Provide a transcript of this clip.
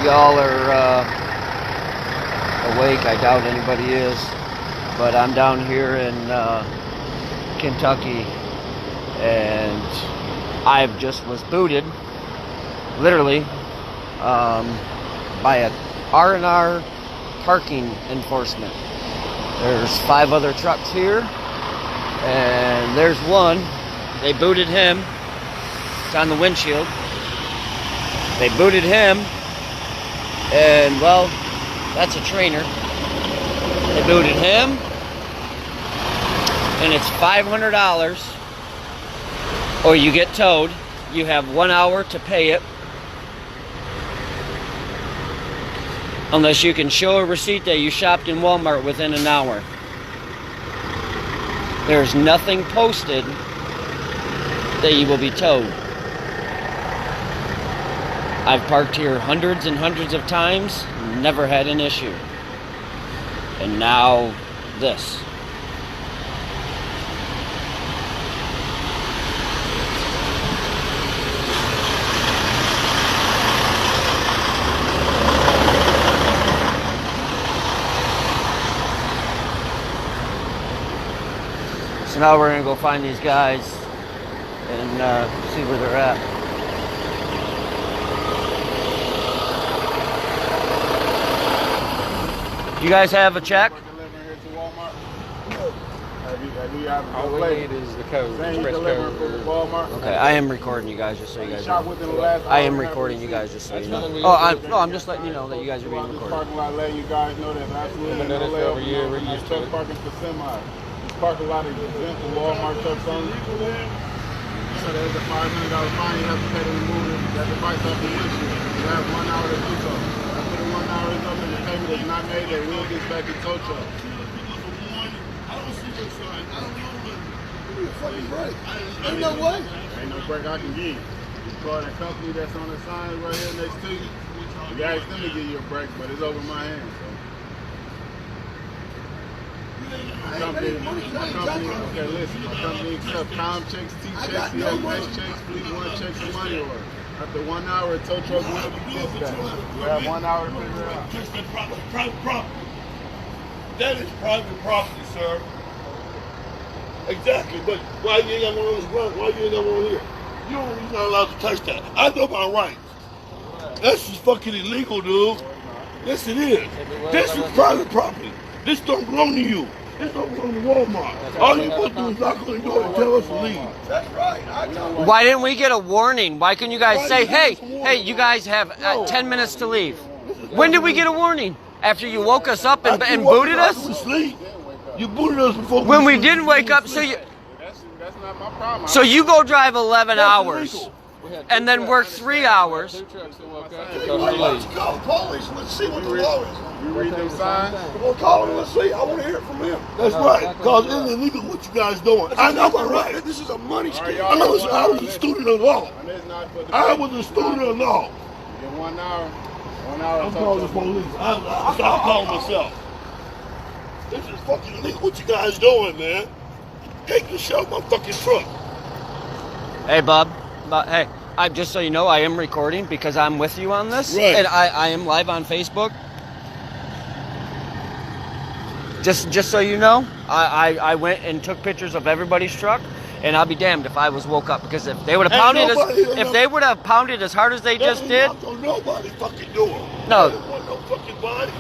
y'all are awake. I doubt anybody is, but I'm down here in Kentucky, and I've just was booted, literally, by a R&R parking enforcement. There's 5 other trucks here, and there's one. They booted him. It's on the windshield. They booted him, and well, that's a trainer. They booted him, and it's $500, or you get towed. You have 1 hour to pay it, unless you can show a receipt that you shopped in Walmart within an hour. There's nothing posted that you will be towed. I've parked here hundreds and hundreds of times, never had an issue. And now this. So now we're gonna go find these guys and see where they're at. You guys have a check? All we need is the code, express code. Okay, I am recording you guys just so you guys know. I am recording you guys just so you know. Oh, I'm just letting you know that you guys are being recorded. Parking lot letting you guys know that absolutely no layover. We're used to parking for semis. This parking lot is exempt for Walmart trucks only. So there's a $500 fine you have to pay to remove that device off the windshield. You have 1 hour to do so. After the 1 hour is up and the payment is not made, they will get back in tow truck. Ain't no way. Ain't no break I can give you. You call that company that's on the sign right here next to you. You ask them to give you a break, but it's over my hands. So. My company, okay, listen, my company accepts com checks, T-checks, CFS checks, fleet 1 checks, and money order. After 1 hour, a tow truck will be dispatched. You have 1 hour to figure it out. Private property. That is private property, sir. Exactly, but why you ain't got one on this ground? Why you ain't got one here? You're not allowed to touch that. I know my rights. That's just fucking illegal, dude. Yes, it is. This is private property. This don't belong to you. This don't belong to Walmart. All you supposed to do is knock on the door and tell us to leave. That's right. Why didn't we get a warning? Why couldn't you guys say, hey, you guys have 10 minutes to leave? When did we get a warning? After you woke us up and booted us? You booted us before when we didn't wake up, so you... That's not my problem. So you go drive 11 hours and then work 3 hours. Let's call the police. Let's see what the law is. You read them signs? We'll call him. Let's see. I want to hear it from him. That's right. Because it's illegal what you guys doing. I know my right. This is a money scheme. I was a student of law. I was a student of law. You get 1 hour. 1 hour. I'm calling the police. I'll call myself. This is fucking illegal what you guys doing, man. Take the show my fucking truck. Hey, Bob. Hey, just so you know, I am recording because I'm with you on this. Right. And I am live on Facebook. Just so you know, I went and took pictures of everybody's truck, and I'll be damned if I was woke up, because if they would have pounded as hard as they just did. Nobody fucking do it. No. I don't want no fucking body.